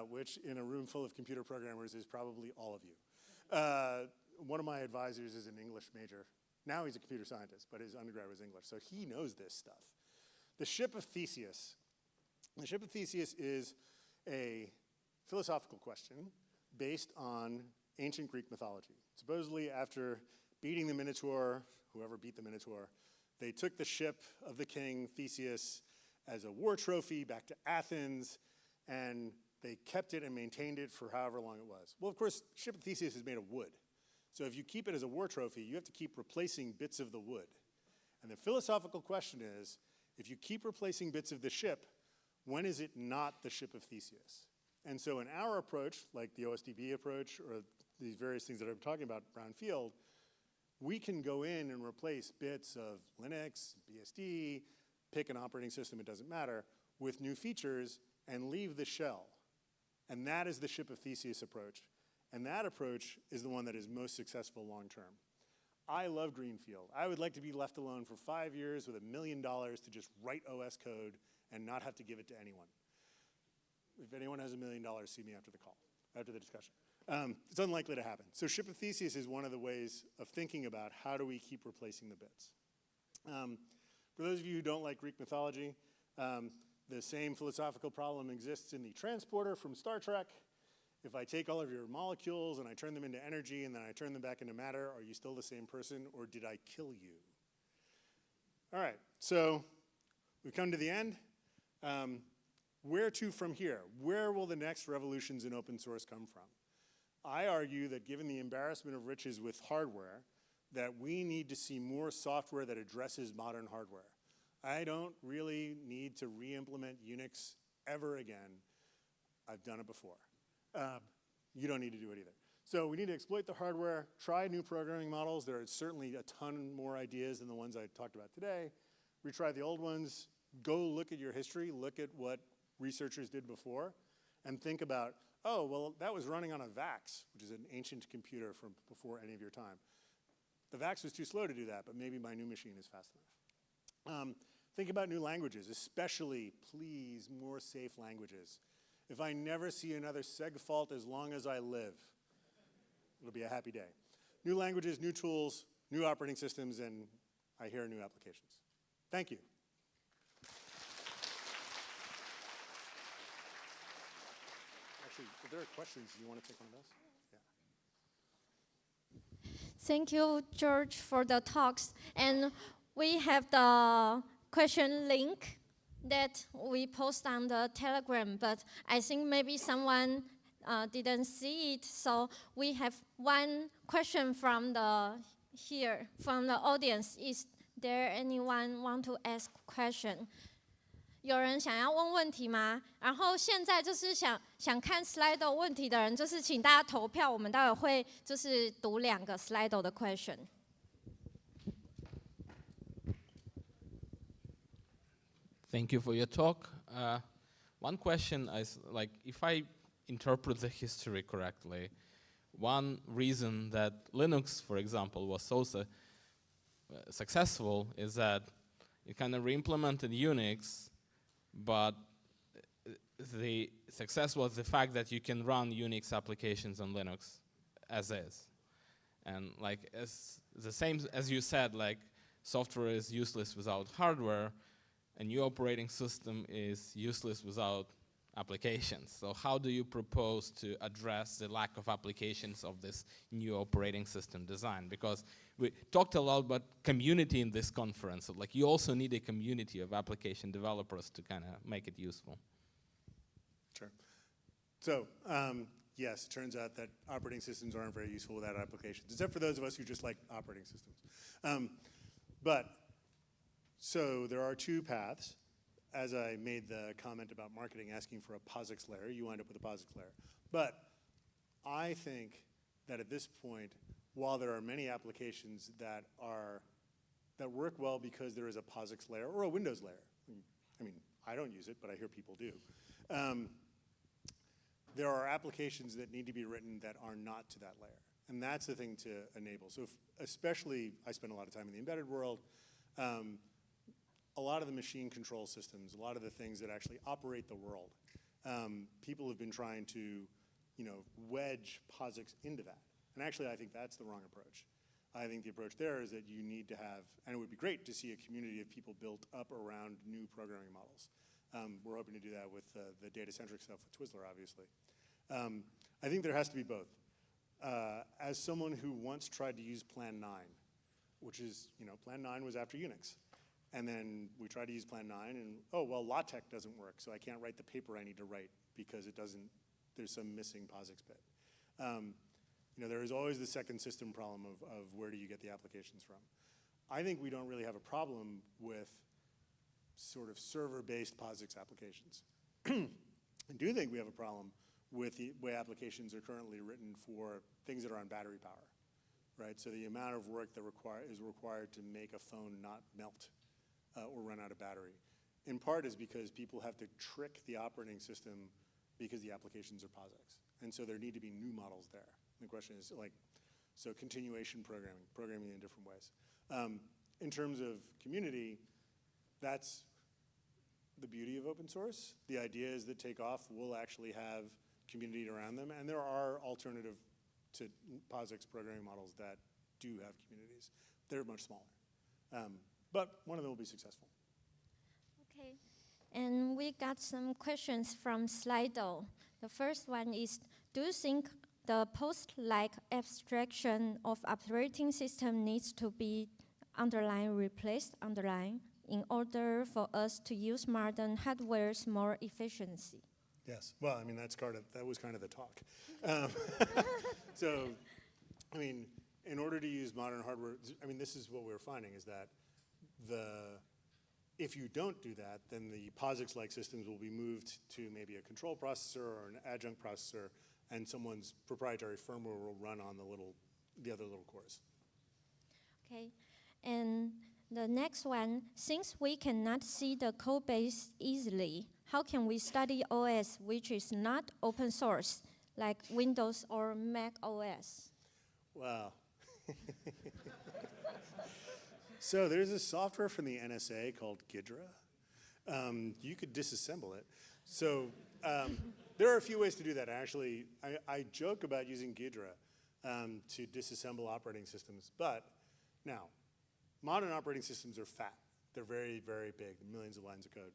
which in a room full of computer programmers is probably all of you, one of my advisors is an English major. Now he's a computer scientist, but his undergrad was English, so he knows this stuff. The Ship of Theseus. The Ship of Theseus is a philosophical question based on ancient Greek mythology. Supposedly, after beating the Minotaur, whoever beat the Minotaur, they took the ship of the king, Theseus, as a war trophy back to Athens, and they kept it and maintained it for however long it was. Well, of course, Ship of Theseus is made of wood. So if you keep it as a war trophy, you have to keep replacing bits of the wood. And the philosophical question is, if you keep replacing bits of the ship, when is it not the Ship of Theseus? And so in our approach, like the OSDB approach or these various things that I'm talking about, brownfield, we can go in and replace bits of Linux, BSD, pick an operating system, it doesn't matter, with new features and leave the shell. And that is the Ship of Theseus approach. And that approach is the one that is most successful long term. I love greenfield. I would like to be left alone for 5 years with $1 million to just write OS code and not have to give it to anyone. If anyone has $1 million, see me after the call, after the discussion. It's unlikely to happen. So Ship of Theseus is one of the ways of thinking about how do we keep replacing the bits. For those of you who don't like Greek mythology, The same philosophical problem exists in the transporter from Star Trek. If I take all of your molecules and I turn them into energy and then I turn them back into matter, are you still the same person or did I kill you? All right, so we've come to the end. Where to from here? Where will the next revolutions in open source come from? I argue that given the embarrassment of riches with hardware, that we need to see more software that addresses modern hardware. I don't really need to re-implement Unix ever again. I've done it before. You don't need to do it either. So we need to exploit the hardware, try new programming models. There are certainly a ton more ideas than the ones I talked about today. Retry the old ones. Go look at your history. Look at what researchers did before. And think about, oh, well, that was running on a VAX, which is an ancient computer from before any of your time. The VAX was too slow to do that, but maybe my new machine is fast enough. Think about new languages, especially, please, more safe languages. If I never see another segfault as long as I live, it'll be a happy day. New languages, new tools, new operating systems, and I hear new applications. Thank you. Actually, if there are questions, do you want to take one of those? Yeah. Thank you, George, for the talks. And we have the question link that we post on the Telegram, but I think maybe someone didn't see it. So we have one question from the audience. Is there anyone want to ask question? 有人想要问问题吗？然后现在就是想看 Slido 问题的人，就是请大家投票，我们待会会就是读2个 Slido 的 question。Thank you for your talk. One question is, like, if I interpret the history correctly, one reason that Linux, for example, was so successful is that it kind of re-implemented Unix, but the success was the fact that you can run Unix applications on Linux as is. And like as the same as you said, like software is useless without hardware, a new operating system is useless without applications. So how do you propose to address the lack of applications of this new operating system design? Because we talked a lot about community in this conference. So like you also need a community of application developers to kind of make it useful. Sure. So yes, it turns out that operating systems aren't very useful without applications, except for those of us who just like operating systems. So there are two paths. As I made the comment about marketing asking for a POSIX layer, you wind up with a POSIX layer. But I think that at this point, while there are many applications that work well because there is a POSIX layer or a Windows layer, I mean, I don't use it, but I hear people do. There are applications that need to be written that are not to that layer. And that's the thing to enable. So especially, I spend a lot of time in the embedded world, a lot of the machine control systems, a lot of the things that actually operate the world, people have been trying to, wedge POSIX into that. And actually, I think that's the wrong approach. I think the approach there is that you need to have, and it would be great to see a community of people built up around new programming models. We're hoping to do that with the data-centric stuff with Twizzler, obviously. I think there has to be both. As someone who once tried to use Plan 9, which is, Plan 9 was after Unix. And then we tried to use Plan 9, and oh, well, LaTeX doesn't work, so I can't write the paper I need to write because it doesn't, there's some missing POSIX bit. There is always the second system problem of where do you get the applications from. I think we don't really have a problem with sort of server-based POSIX applications. I do think we have a problem with the way applications are currently written for things that are on battery power, right? So the amount of work that is required to make a phone not melt or run out of battery, in part is because people have to trick the operating system because the applications are POSIX. And so there need to be new models there. And the question is so continuation programming in different ways. In terms of community, that's the beauty of open source. The ideas that take off will actually have community around them, and there are alternative to POSIX programming models that do have communities. They're much smaller. But one of them will be successful. Okay. And we got some questions from Slido. The first one is, do you think the post-like abstraction of operating system needs to be replaced in order for us to use modern hardware's more efficiency? Yes. Well, I mean, that was kind of the talk. So, I mean, in order to use modern hardware, I mean, this is what we're finding is that if you don't do that, then the POSIX-like systems will be moved to maybe a control processor or an adjunct processor, and someone's proprietary firmware will run on the other little cores. Okay, and the next one, since we cannot see the code base easily, how can we study OS which is not open source, like Windows or Mac OS? Wow. So there's a software from the NSA called Ghidra. You could disassemble it. So there are a few ways to do that. Actually, I joke about using Ghidra to disassemble operating systems. But now, modern operating systems are fat. They're very, very big, millions of lines of code.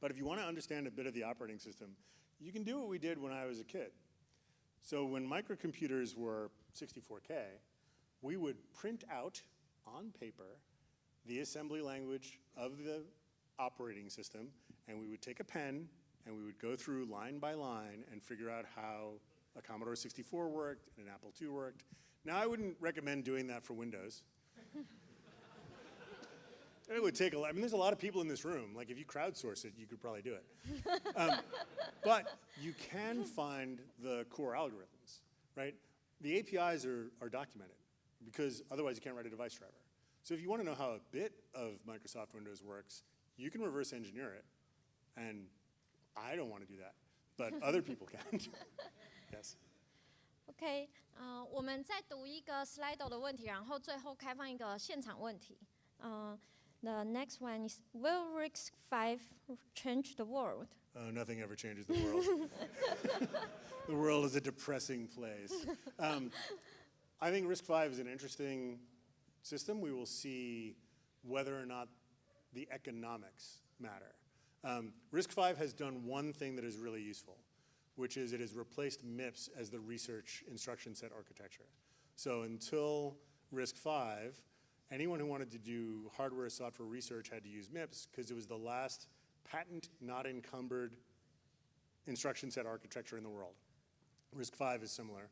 But if you want to understand a bit of the operating system, you can do what we did when I was a kid. So when microcomputers were 64K, we would print out on paper the assembly language of the operating system, and we would take a pen and we would go through line by line and figure out how a Commodore 64 worked and an Apple II worked. Now, I wouldn't recommend doing that for Windows. It would take I mean, there's a lot of people in this room. Like, if you crowdsource it, you could probably do it. But you can find the core algorithms, right? The APIs are documented, because otherwise you can't write a device driver. So if you want to know how a bit of Microsoft Windows works, you can reverse engineer it. And I don't want to do that, but other people can. Yes. OK，我们再读一个 Slido 的问题，然后最后开放一个现场问题。The next one is, will RISC-V change the world? Oh, nothing ever changes the world. The world is a depressing place. I think RISC-V is an interesting system. We will see whether or not the economics matter. RISC-V has done one thing that is really useful, which is it has replaced MIPS as the research instruction set architecture. So until RISC-V, anyone who wanted to do hardware software research had to use MIPS, because it was the last patent not encumbered instruction set architecture in the world. RISC-V is similar,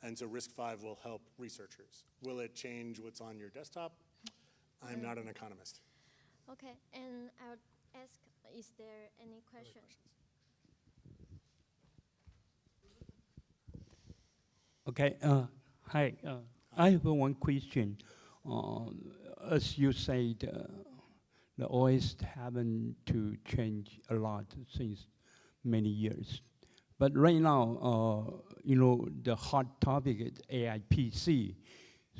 and so RISC-V will help researchers. Will it change what's on your desktop? I'm not an economist. OK, and I would ask, is there any questions? Okay. Hi. I have one question. As you said, the OS haven't to change a lot since many years. But right now, you know, the hot topic is AI PC.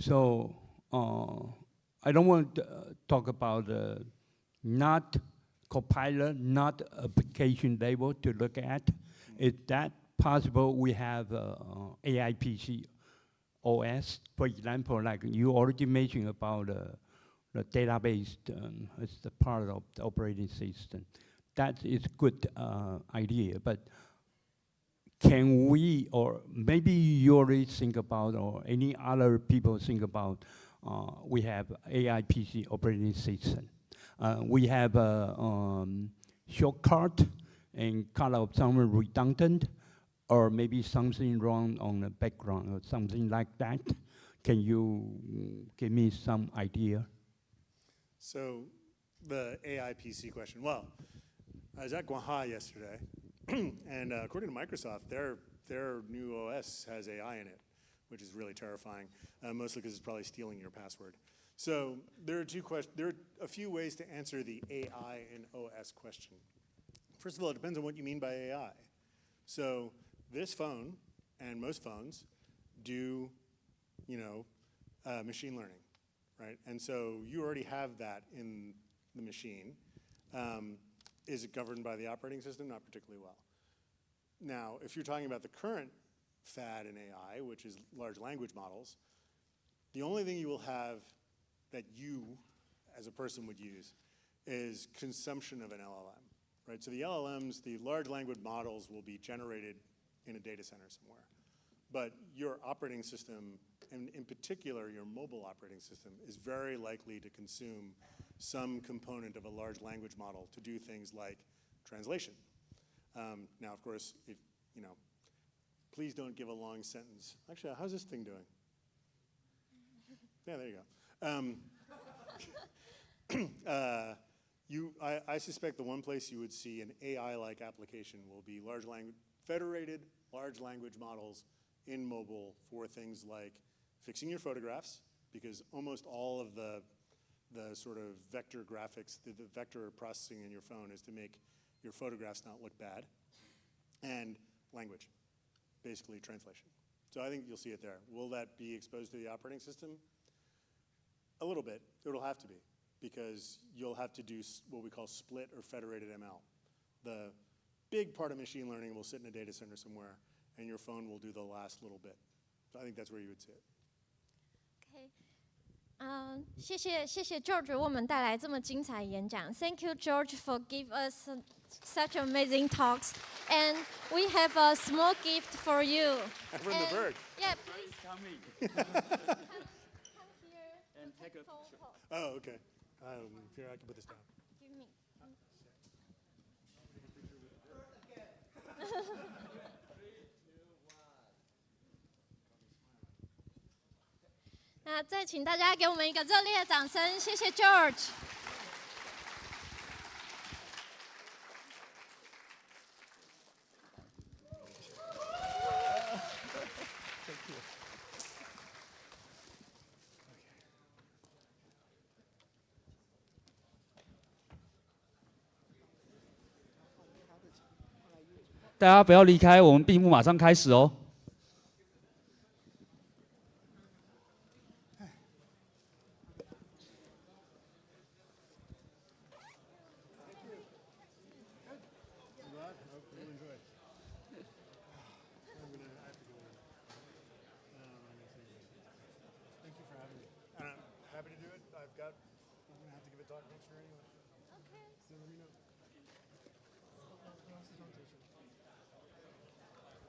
So I don't want to talk about not Copilot, not application level to look at. Is that possible? We have AI PC OS, for example, like you already mentioned about the database as the part of the operating system. That is a good idea, but can we, or maybe you already think about, or any other people think about, we have AI PC operating system. We have a shortcut and kind of some redundant, or maybe something wrong on the background or something like that. Can you give me some idea? So the AI PC question. Well, I was at Guangha yesterday, and according to Microsoft, their new OS has AI in it, which is really terrifying, mostly because it's probably stealing your password. So there are a few ways to answer the AI in OS question. First of all, it depends on what you mean by AI. So this phone and most phones do, machine learning, right? And so you already have that in the machine. Is it governed by the operating system? Not particularly well. Now, if you're talking about the current fad in AI, which is large language models, the only thing you will have that you, as a person, would use is consumption of an LLM. right? So the LLMs, the large language models, will be generated in a data center somewhere. But your operating system, and in particular your mobile operating system, is very likely to consume some component of a large language model to do things like translation. Now, of course, if, please don't give a long sentence. Actually, how's this thing doing? Yeah, there you go. I suspect the one place you would see an AI-like application will be federated large language models in mobile for things like fixing your photographs, because almost all of the sort of vector graphics, the vector processing in your phone is to make your photographs not look bad, and language, basically translation. So I think you'll see it there. Will that be exposed to the operating system? A little bit. It'll have to be, because you'll have to do what we call split or federated ML. The big part of machine learning will sit in a data center somewhere, and your phone will do the last little bit. So I think that's where you would see it. Okay. 谢谢 George 为我们带来这么精彩演讲。Thank you, George, for give us such amazing talks. And we have a small gift for you. And from the bird. Yeah, please come here And take a photo. Oh, okay. Here, I can put this down. Give me. 那再请大家给我们一个热烈的掌声，谢谢 George。大家不要离开，我们闭幕马上开始哦。Happy to do it. I'm gonna have to give a talk next year anyway. Okay. So let me know.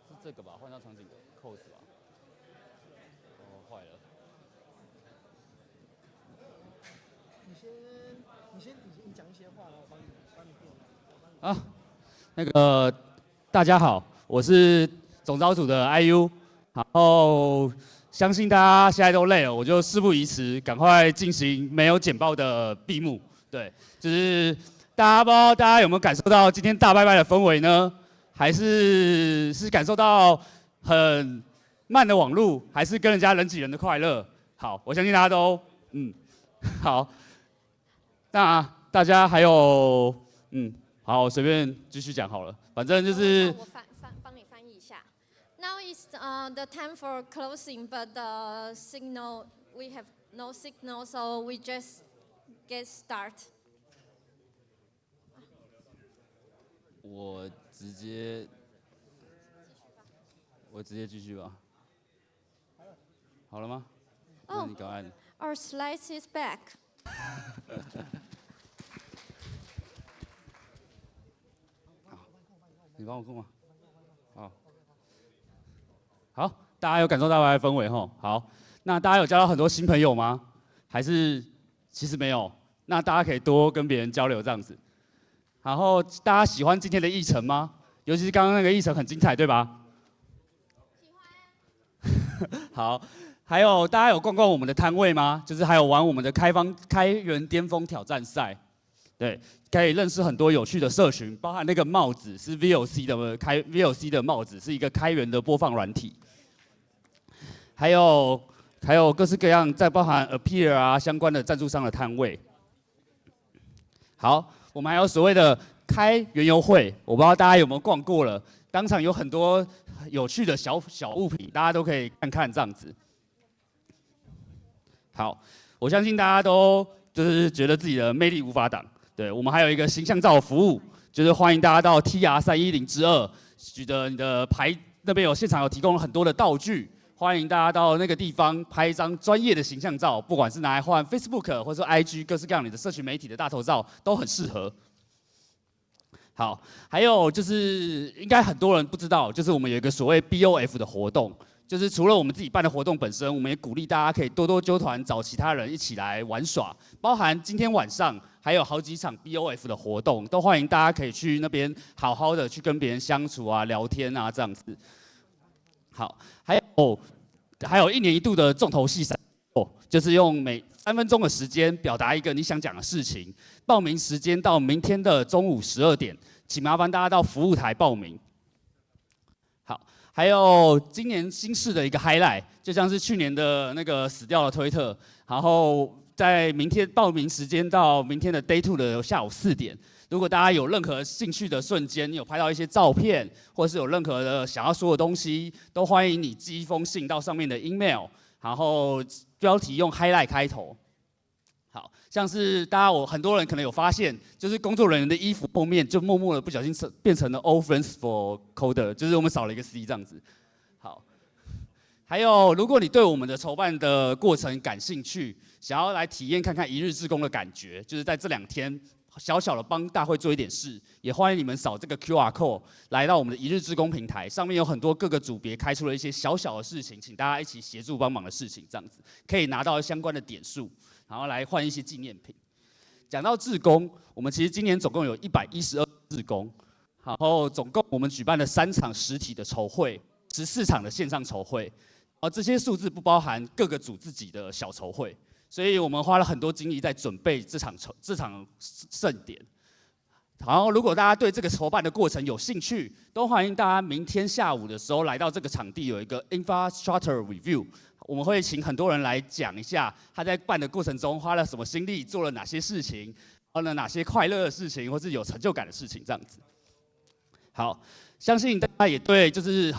是这个吧？换到场景的 cos 吧？哦，坏了。你讲一些话，然后我帮你变。啊，那个大家好，我是总招组的 IU， 然后相信大家现在都累了，我就事不宜迟，赶快进行没有简报的闭幕。对，就是大家不知道大家有没有感受到今天大拜拜的氛围呢？还是感受到很慢的网路，还是跟人家人挤人的快乐？好，我相信大家都好。那大家还有好，我随便继续讲好了，反正就是。我帮你翻译一下。Now is the time for closing, but the signal we have no signal, so we just get start. 我直接继续吧。好了吗？那你赶快。Our slides is back. 你帮我控吗？好，大家有感受到的氛围吼？好，那大家有交到很多新朋友吗？还是其实没有？那大家可以多跟别人交流这样子。然后大家喜欢今天的议程吗？尤其是刚刚那个议程很精彩，对吧？喜欢。好，还有大家有逛逛我们的摊位吗？就是还有玩我们的开源巅峰挑战赛，对，可以认识很多有趣的社群，包含那个帽子是 VLC 的帽子，是一个开源的播放软体。还有各式各样，在包含 Appear 啊相关的赞助商的摊位。好。我们还有所谓的开园游会，我不知道大家有没有逛过了，当场有很多有趣的小物品，大家都可以看看这样子。好，我相信大家都就是觉得自己的魅力无法挡。对，我们还有一个形象照服务，就是欢迎大家到 TR310之2，举着你的牌，那边现场有提供了很多的道具。欢迎大家到那个地方拍一张专业的形象照，不管是拿来换 Facebook 或者说 IG 各式各样你的社群媒体的大头照都很适合。好，还有就是应该很多人不知道，就是我们有一个所谓 BOF 的活动，就是除了我们自己办的活动本身，我们也鼓励大家可以多多揪团，找其他人一起来玩耍。包含今天晚上还有好几场 BOF 的活动，都欢迎大家可以去那边好好的去跟别人相处啊、聊天啊这样子。好，还有1年1度的重头戏赛，就是用每3分钟的时间表达一个你想讲的事情。报名时间到明天的中午12点，请麻烦大家到服务台报名。好，还有今年新式的一个 highlight， 就像是去年的那个死掉的推特，然后在明天报名时间到明天的 day 2的下午4点。如果大家有任何兴趣的瞬间，你有拍到一些照片，或是有任何的想要说的东西，都欢迎你寄一封信到上面的 email， 然后标题用 highlight 开头。好像是很多人可能有发现，就是工作人员的衣服后面就默默的不小心变成了 All Friends for Coder， 就是我们少了一个 C 这样子。好，还有如果你对我们的筹办的过程感兴趣，想要来体验看看一日志工的感觉，就是在这2天小小的帮大会做一点事，也欢迎你们扫这个 QR code 来到我们的一日志工平台，上面有很多各个组别开出了一些小小的事情，请大家一起协助帮忙的事情，这样子可以拿到相关的点数，然后来换一些纪念品。讲到志工，我们其实今年总共有112志工，然后总共我们举办了3场实体的筹会，14场的线上筹会，而这些数字不包含各个组自己的小筹会。所以我们花了很多精力在准备这场盛典。然后，如果大家对这个筹办的过程有兴趣，都欢迎大家明天下午的时候来到这个场地，有一个 Infrastructure Review， 我们会请很多人来讲一下他在办的过程中花了什么心力，做了哪些事情，做了哪些快乐的事情，或是有成就感的事情，这样子。好。相信大家也对，就是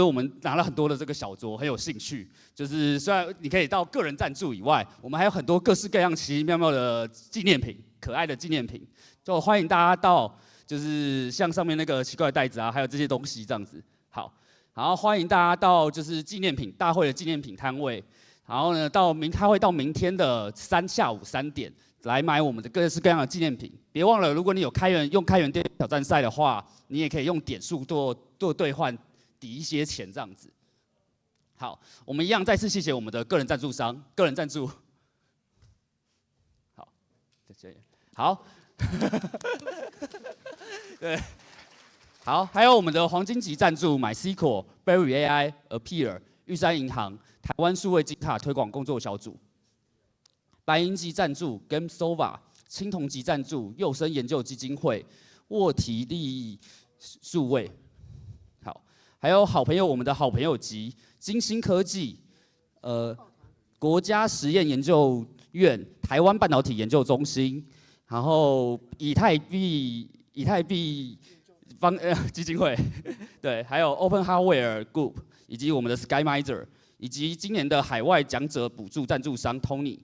我们拿了很多的这个小桌很有兴趣。就是虽然你可以到个人赞助以外，我们还有很多各式各样奇奇妙妙的纪念品，可爱的纪念品。就欢迎大家到，就是像上面那个奇怪的袋子啊，还有这些东西这样子。好，然后欢迎大家到就是纪念品大会的纪念品摊位，然后呢他会到明天的下午3点。来买我们的各式各样的纪念品，别忘了，如果你有用开源店挑战赛的话，你也可以用点数做兑换，抵一些钱这样子。好，我们一样再次谢谢我们的个人赞助商，个人赞助。好，谢谢。好，对，好，还有我们的黄金级赞助 MySQL、Berry AI、Appear、玉山银行、台湾数位金卡推广工作小组。白银级赞助 GameSova， 青铜级赞助幼生研究基金会、沃提利益数位。好，还有我们的好朋友级金星科技、国家实验研究院、台湾半导体研究中心，然后以太币基金会，对，还有 Open Hardware Group， 以及我们的 SkyMiser， 以及今年的海外讲者补助赞助商 Tony。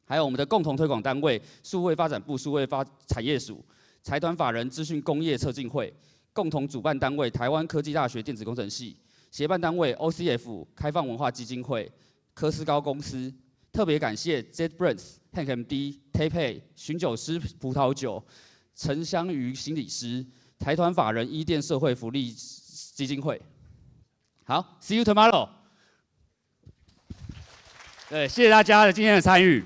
还有我们的共同推广单位数位发展部数位产业署、财团法人资讯工业策进会，共同主办单位台湾科技大学电子工程系，协办单位 OCF 开放文化基金会、科斯高公司。特别感谢 JetBrains、HankMD、Taipei 寻酒师葡萄酒、陈香瑜心理师、财团法人伊甸社会福利基金会。好 ，See you tomorrow。对，谢谢大家的今天的参与。